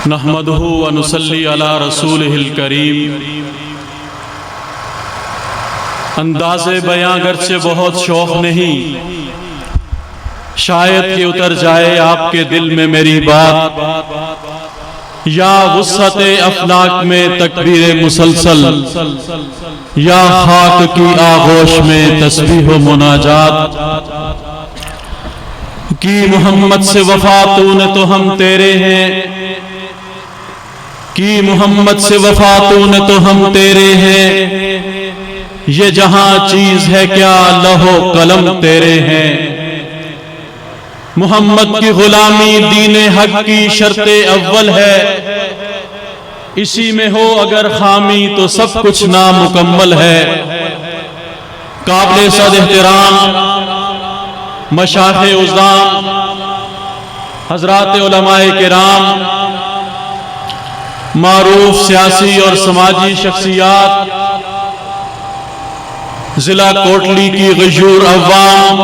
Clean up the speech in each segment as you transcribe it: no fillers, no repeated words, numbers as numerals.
نحمدہ ونصلی علی رسولہ الکریم۔ انداز بیاں گرچہ بہت شوق نہیں، شاید کہ اتر جائے آپ کے دل میں میری بات، یا وسعت افلاک میں تکبیر مسلسل، یا خاک کی آغوش میں تسبیح و مناجات۔ کی محمد سے وفا تو نے تو ہم تیرے ہیں، کی محمد سے وفا تو نے تو ہم تیرے ہیں، یہ جہاں چیز ہے کیا لوح و قلم تیرے ہیں۔ محمد کی غلامی دین حق کی شرط اول ہے، اسی میں ہو اگر خامی تو سب کچھ نامکمل ہے۔ قابل صد احترام مشائخ عظام، حضرات علماء کرام، معروف سیاسی اور سماجی شخصیات، ضلع کوٹلی کی غیور عوام،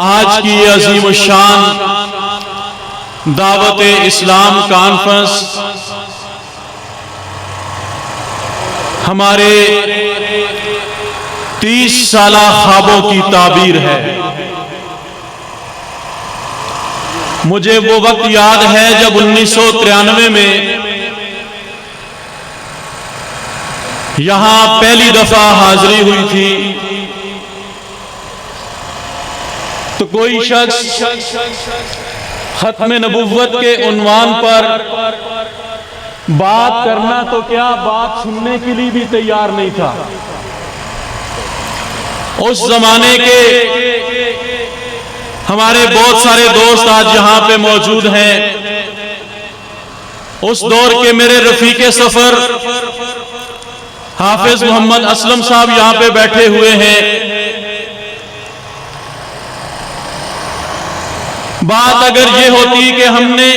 آج کی عظیم الشان دعوت اسلام کانفرنس ہمارے 30 سالہ خوابوں کی تعبیر ہے۔ مجھے وہ وقت یاد ہے جب 1993 میں یہاں پہلی دفعہ حاضری ہوئی تھی، تو کوئی شخص ختم نبوت کے عنوان پر بات کرنا تو کیا، بات سننے کے لیے بھی تیار نہیں تھا۔ اس زمانے کے ہمارے بہت سارے دوست آج یہاں پہ موجود ہیں، اس دور کے میرے رفیق سفر حافظ محمد اسلم صاحب یہاں پہ بیٹھے ہوئے ہیں۔ بات اگر یہ ہوتی کہ ہم نے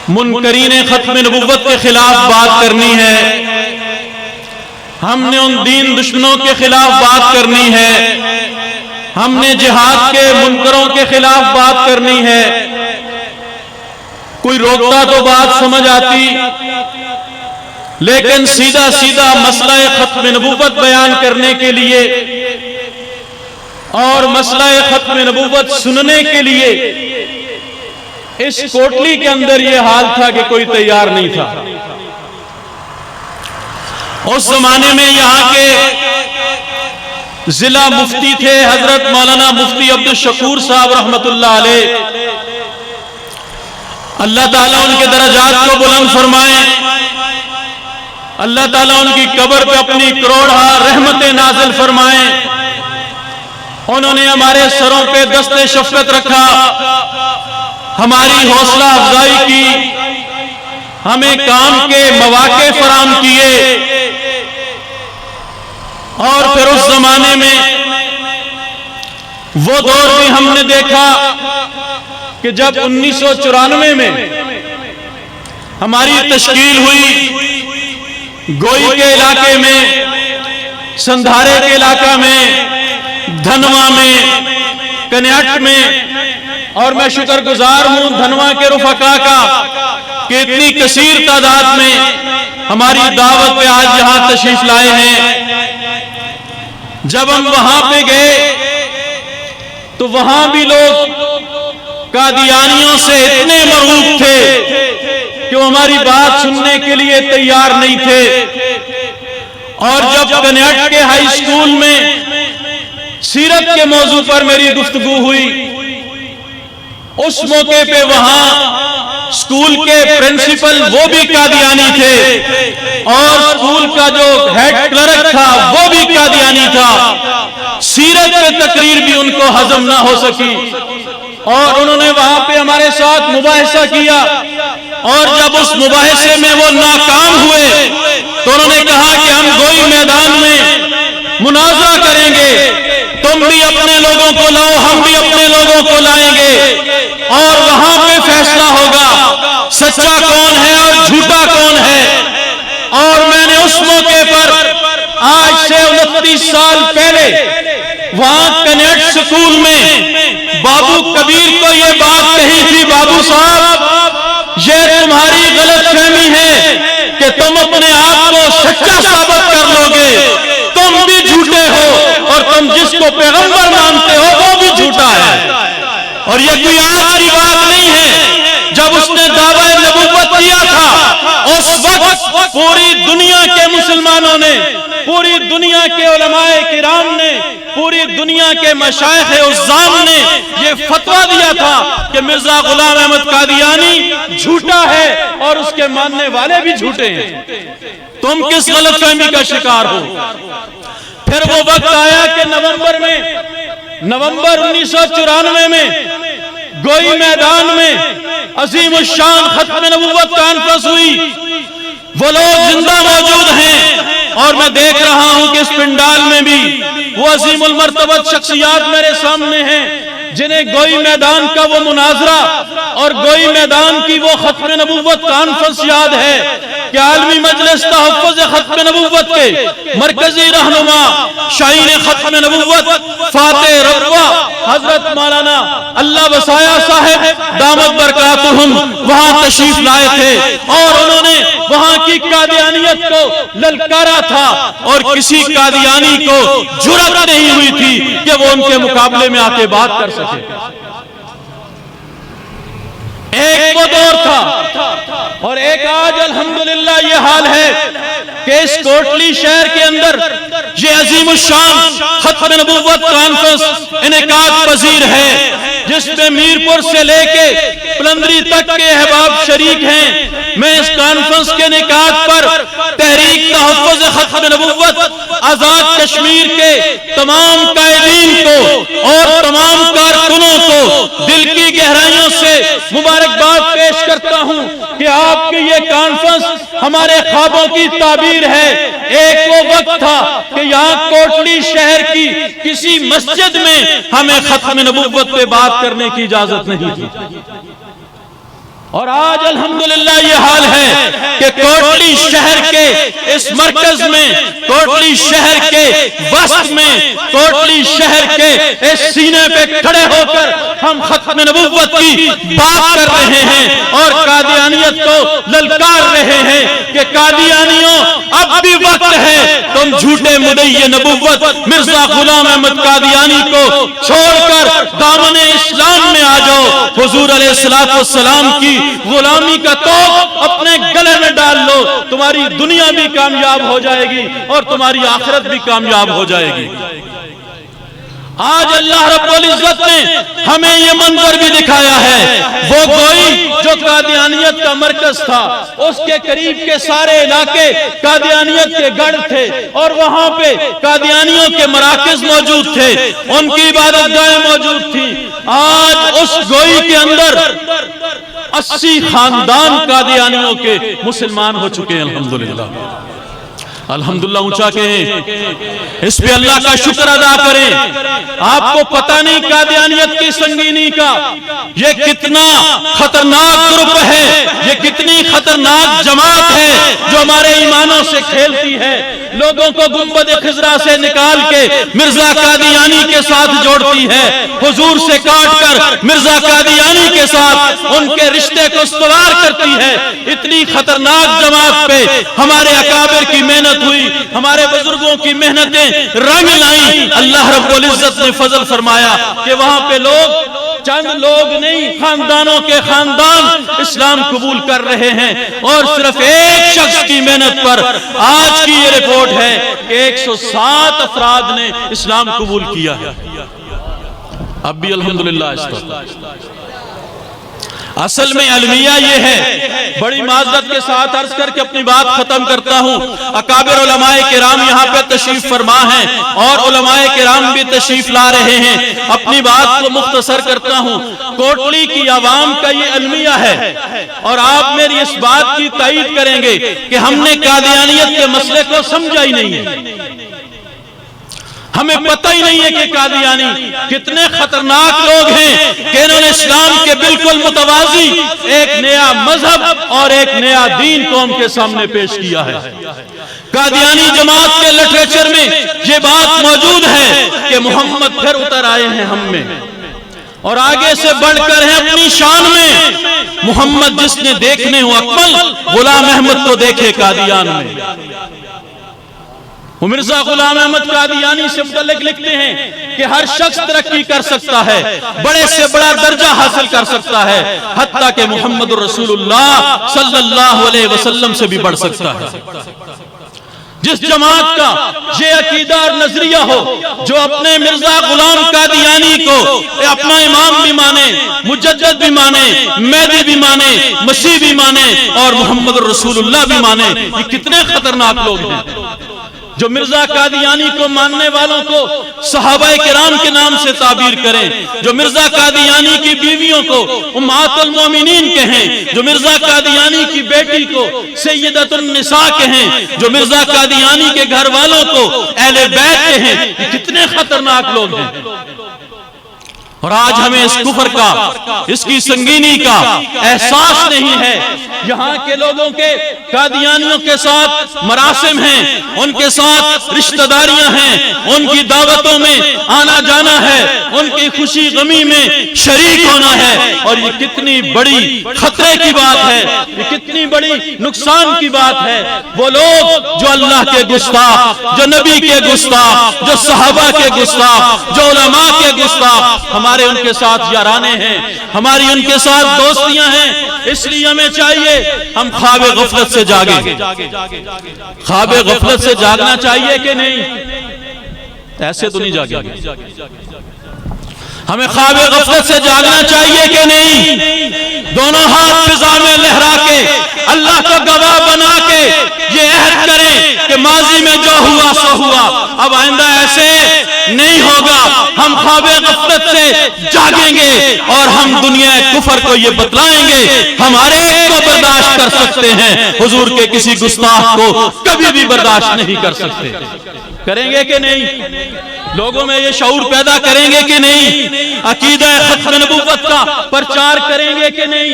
منکرین ختم نبوت کے خلاف بات کرنی ہے، ہم نے ان دین دشمنوں کے خلاف بات کرنی ہے، ہم نے جہاد کے منکروں کے خلاف بات کرنی ہے، کوئی روکتا تو بات سمجھ آتی، لیکن سیدھا سیدھا مسئلہ ختم نبوت بیان کرنے کے لیے اور مسئلہ ختم نبوت سننے کے لیے اس کوٹلی کے اندر یہ حال تھا کہ کوئی تیار نہیں تھا۔ اس زمانے میں یہاں کے ضلع مفتی تھے حضرت مولانا مفتی عبدالشکور صاحب رحمت اللہ علیہ، اللہ تعالیٰ ان کے درجات کو بلند فرمائیں، اللہ تعالیٰ ان کی قبر پہ اپنی کروڑہا رحمتیں نازل فرمائیں۔ انہوں نے ہمارے سروں پہ دست شفقت رکھا، ہماری حوصلہ افزائی کی، ہمیں کام کے مواقع فراہم کیے، اور پھر اس زمانے میں وہ دور بھی ہم نے دیکھا کہ جب 1994 میں ہماری تشکیل ہوئی، گوئی کے علاقے میں، سندھارے کے علاقہ میں، دھنوا میں، کنیٹ میں، اور میں شکر گزار ہوں دھنوا کے رفقا کا کہ اتنی کثیر تعداد میں ہماری دعوت پہ آج یہاں تشریف لائے ہیں۔ جب ہم وہاں پہ گئے تو وہاں بھی لوگ قادیانیوں سے اتنے مرعوب تھے کہ وہ ہماری بات سننے کے لیے تیار نہیں تھے۔ اور جب کنیٹ کے ہائی اسکول میں سیرت کے موضوع پر میری گفتگو ہوئی، اس موقع پہ وہاں اسکول کے پرنسپل وہ بھی قادیانی تھے، اور اسکول کا جو ہیڈ کلرک تھا وہ بھی قادیانی تھا۔ سیرت پہ تقریر بھی ان کو ہضم نہ ہو سکی، اور انہوں نے وہاں پہ ہمارے ساتھ مباحثہ کیا، اور جب اس مباحثے میں وہ ناکام ہوئے تو انہوں نے کہا کہ ہم گوئی میدان میں مناظرہ کریں گے، تم بھی اپنے لوگوں کو لاؤ، ہم بھی اپنے لوگوں کو لائیں گے، اور وہاں پہ فیصلہ ہوگا سچا کون ہے اور جھوٹا کون ہے۔ اور میں نے اس موقع پر آج سے 29 سال پہلے وہاں کنیٹ سکول میں بابو کبیر کو یہ بات کہی تھی، بابو صاحب سچا ثابت کر لو گے تم بھی جھوٹے ہو، اور تم جس کو پیغمبر مانتے ہو وہ بھی جھوٹا ہے۔ اور یہ کوئی آج کی بات نہیں ہے، جب اس نے دعویٰ نبوت کیا تھا اس وقت پوری دنیا کے مسلمانوں نے، پوری دنیا کے علماء کرام نے، پوری دنیا کے مشائخ عظام نے یہ فتویٰ دیا تھا کہ مرزا غلام احمد قادیانی جھوٹا ہے اور اس کے ماننے والے بھی جھوٹے ہیں۔ تم کس غلط فہمی کا شکار ہو؟ پھر وہ وقت آیا کہ نومبر 1994 میں گوئی میدان میں عظیم الشان ختم نبوت کانفرنس ہوئی۔ وہ لوگ زندہ موجود ہیں اور میں دیکھ رہا ہوں کہ اس پنڈال میں بھی وہ عظیم المرتبت شخصیات میرے سامنے ہیں جنہیں گوئی میدان کا وہ مناظرہ اور گوئی میدان کی وہ ختم نبوت کانفرنس یاد ہے کہ عالمی مجلس تحفظ ختم نبوت کے مرکزی رہنما شاہین ختم نبوت فاتح ربوہ حضرت مولانا اللہ وسایا صاحب دامت برکاتہم وہاں تشریف لائے تھے، اور انہوں نے وہاں کی قادیانیت کو للکارا تھا، اور کسی قادیانی کو جرأت نہیں ہوئی تھی کہ وہ ان کے مقابلے میں آ کے بات کر سکے۔ ایک وہ دور تھا اور ایک آج الحمدللہ یہ حال ہے کہ اس کوٹلی شہر کے اندر یہ عظیم الشان ختم نبوت کانفرنس انعقاد پذیر ہے، جس میں میرپور سے لے کے پلندری تک کے احباب شریک ہیں۔ میں اس کانفرنس کے انعقاد پر تحریک تحفظ ختم نبوت آزاد کشمیر کے تمام قائدین کو اور تمام کارکنوں کو دل کی گہرائیوں سے مبارکباد پیش کرتا ہوں کہ آپ کی یہ کانفرنس ہمارے خوابوں کی تعبیر ہے۔ ایک وہ وقت تھا کہ یہاں کوٹلی شہر کی کسی مسجد میں ہمیں ختم نبوت پہ بات کرنے کی اجازت نہیں تھی، اور آج الحمدللہ یہ حال ہے کہ کوٹلی شہر کے اس مرکز میں، کوٹلی شہر کے وسط میں، کوٹلی شہر کے اس سینے پہ کھڑے ہو کر ہم ختم نبوت کی بات کر رہے ہیں اور قادیانیت کو للکار رہے ہیں کہ قادیانیوں اب بھی وقت ہے، تم جھوٹے مدعی نبوت مرزا غلام احمد قادیانی کو چھوڑ کر دامن اسلام میں آ جاؤ۔ حضور علیہ السلام کی غلامی کا توق اپنے گلے میں ڈال لو، تمہاری دنیا بھی کامیاب ہو جائے گی اور تمہاری آخرت بھی کامیاب ہو جائے گی۔ آج اللہ رب العزت نے ہمیں یہ منظر بھی دکھایا ہے، وہ گوئی جو قادیانیت کا مرکز تھا، اس کے قریب کے سارے علاقے قادیانیت کے گڑھ تھے، اور وہاں پہ قادیانیوں کے مراکز موجود تھے، ان کی عبادت گاہیں موجود تھیں۔ آج اس گوئی کے اندر 80 خاندان قادیانیوں کے مسلمان ہو چکے ہیں۔ الحمدللہ الحمدللہ اونچا کہیں، اس پہ اللہ کا شکر ادا کریں۔ آپ کو پتہ نہیں قادیانیت کی سنگینی کا، یہ کتنا خطرناک گروپ ہے، یہ کتنی خطرناک جماعت ہے جو ہمارے ایمانوں سے کھیلتی ہے، لوگوں کو گنبد خضرا سے نکال کے مرزا قادیانی کے ساتھ جوڑتی ہے، حضور سے کاٹ کر مرزا قادیانی کے ساتھ ان کے رشتے کو استوار کرتی ہے۔ اتنی خطرناک جماعت پہ ہمارے اکابر کی محنت ہوئی، ہمارے بزرگوں کی محنتیں رنگ لائیں۔ اللہ رب العزت نے فضل فرمایا کہ وہاں پہ لوگ، چند لوگ نہیں، خاندانوں کے خاندان اسلام قبول کر رہے ہیں، اور صرف ایک شخص کی محنت پر آج کی یہ رپورٹ ہے کہ 107 افراد نے اسلام قبول کیا ہے۔ اب بھی الحمدللہ اس طرح اصل میں المیہ یہ ہے، بڑی معذرت کے ساتھ عرض کر کے اپنی بات ختم کرتا ہوں۔ اکابر علماء کرام یہاں پہ تشریف فرما ہیں اور علماء کرام بھی تشریف لا رہے ہیں، اپنی بات کو مختصر کرتا ہوں۔ کوٹلی کی عوام کا یہ المیہ ہے، اور آپ میری اس بات کی تائید کریں گے کہ ہم نے قادیانیت کے مسئلے کو سمجھا ہی نہیں ہے، ہمیں پتہ ہی نہیں ہے کہ قادیانی کتنے خطرناک لوگ ہیں کہ انہوں نے اسلام کے بالکل متوازی ایک نیا مذہب اور ایک نیا دین قوم کے سامنے پیش کیا ہے۔ قادیانی جماعت کے لٹریچر میں یہ بات موجود ہے کہ محمد پھر اتر آئے ہیں ہم میں، اور آگے سے بڑھ کر ہیں اپنی شان میں، محمد جس نے دیکھنے ہو اکمل، غلام احمد کو دیکھے قادیان میں۔ وہ مرزا غلام احمد قادیانی سے متعلق لکھتے ہیں کہ ہر شخص ترقی کر سکتا ہے، بڑے سے بڑا درجہ حاصل کر سکتا ہے، حتیٰ کہ محمد رسول اللہ صلی اللہ علیہ وسلم سے بھی بڑھ سکتا ہے۔ جس جماعت کا یہ عقیدہ اور نظریہ ہو، جو اپنے مرزا غلام قادیانی کو اپنا امام بھی مانے، مجدد بھی مانے، مہدی بھی مانے، مسیح بھی مانے اور محمد رسول اللہ بھی مانے، یہ کتنے خطرناک لوگ ہیں۔ جو مرزا قادیانی کو ماننے والوں کو صحابہ کرام کے نام سے تعبیر کریں، جو مرزا قادیانی کی بیویوں کو امہات المومنین کہیں، جو مرزا قادیانی کی بیٹی کو سیدۃ النساء کہیں، جو مرزا قادیانی کے گھر والوں کو اہل بیت کہیں، یہ کتنے خطرناک لوگ ہیں۔ اور آج ہمیں اس کفر کا، اس کی سنگینی کا احساس نہیں ہے۔ یہاں کے لوگوں کے قادیانیوں کے ساتھ مراسم ہیں، ان کے ساتھ رشتہ داریاں ہیں، ان کی دعوتوں میں آنا جانا ہے، ان کی خوشی غمی میں شریک ہونا ہے، اور یہ کتنی بڑی خطرے کی بات ہے، یہ کتنی بڑی نقصان کی بات ہے۔ وہ لوگ جو اللہ کے گستاخ، جو نبی کے گستاخ، جو صحابہ کے گستاخ، جو علماء کے گستاخ، ہمارے ان کے ساتھ یارانے ہیں، ہماری ان کے ساتھ دوستیاں ہیں۔ اس لیے ہمیں چاہیے ہم خواب غفلت سے جاگیں۔ خواب غفلت سے جاگنا چاہیے کہ نہیں؟ ایسے تو نہیں جاگیں گے۔ ہمیں خواب غفلت سے جاگنا چاہیے کہ نہیں؟ دونوں ہاتھ فضا میں لہرا کے اللہ کو گواہ بنا کے یہ عہد کریں کہ ماضی میں جو ہوا سو ہوا، اب آئندہ ایسے نہیں ہوگا۔ ہم خواب غفلت سے جاگیں گے اور ہم دنیا کفر کو یہ بتلائیں گے ہمارے کو برداشت کر سکتے ہیں، حضور کے کسی گستاخ کو کبھی بھی برداشت نہیں کر سکتے۔ کریں گے کہ نہیں؟ لوگوں میں یہ شعور پیدا کریں گے کہ نہیں؟ عقیدہ ختم نبوت کا پرچار کریں گے کہ نہیں؟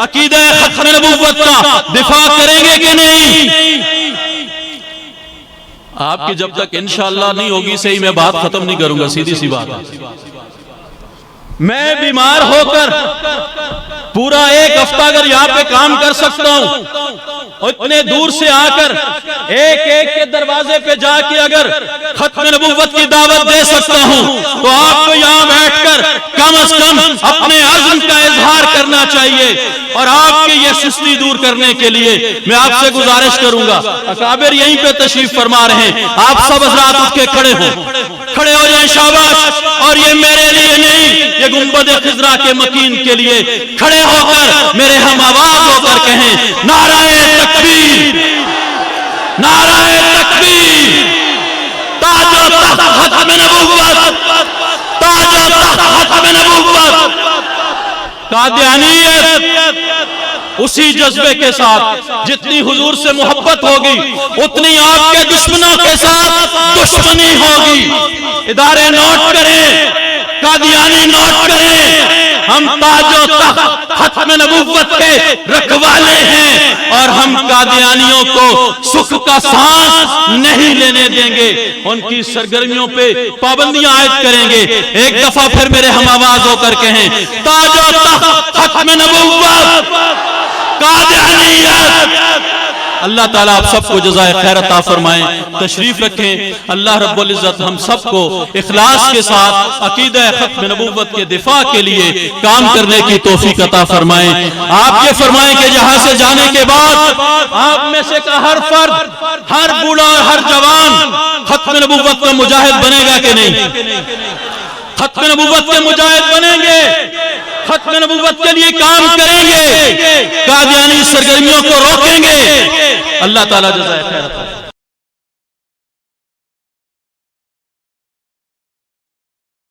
عقیدہ ختم نبوت کا دفاع کریں گے کہ نہیں؟ آپ کی جب تک انشاءاللہ نہیں ہوگی صحیح میں بات ختم نہیں کروں گا، سیدھی سی بات۔ میں بیمار ہو کر پورا ایک ہفتہ اگر یہاں پہ کام کر سکتا ہوں، اتنے دور سے آ کر ایک ایک کے دروازے پہ جا کے اگر ختم نبوت کی دعوت دے سکتا ہوں، تو آپ کو یہاں بیٹھ کر کم از کم اپنے عزم کا اظہار کرنا چاہیے۔ اور آپ کی یہ سستی دور کرنے کے لیے میں آپ سے گزارش کروں گا، اکابر یہیں پہ تشریف فرما رہے ہیں، آپ سب حضرات اٹھ کے کھڑے ہو جائیں، شاباش۔ اور یہ میرے لیے نہیں، یہ گنبد خضرا کے مکین کے لیے کھڑے ہو کر میرے ہم آواز ہو کر کہیں نعرہ تکبیر، نعرہ تکبیر، تاج و تخت ختم نبوت، تاج و تخت ختم نبوت۔ قادیانیت اسی جذبے کے ساتھ جتنی حضور سے محبت ہوگی اتنی آپ کے دشمنوں کے ساتھ دشمنی ہوگی۔ ادارے نوٹ کریں، قادیانی نوٹ کریں، ہم تاج و تخت ختم نبوت کے رکھوالے ہیں، اور ہم قادیانیوں کو سکھ کا سانس نہیں لینے دیں گے، ان کی سرگرمیوں پہ پابندیاں عائد کریں گے۔ ایک دفعہ پھر میرے ہم آواز ہو کر کہیں تاج و تخت ختم نبوت، قادیانیت۔ اللہ تعالیٰ آپ سب کو جزائے خیر عطا فرمائیں، تشریف رکھیں۔ اللہ رب العزت ہم سب کو اخلاص کے ساتھ عقیدہ ختم نبوت کے دفاع کے لیے کام کرنے کی توفیق عطا فرمائیں۔ آپ یہ فرمائیں کہ یہاں سے جانے کے بعد آپ میں سے کا ہر فرد، ہر بوڑھا اور ہر جوان ختم نبوت کا مجاہد بنے گا کہ نہیں؟ ختم نبوت کے مجاہد بنیں گے، ختم نبوت کے لیے کام کریں گے، قادیانی سرگرمیوں کو روکیں گے۔ اللہ تعالیٰ جزائے خیر عطا فرمائے۔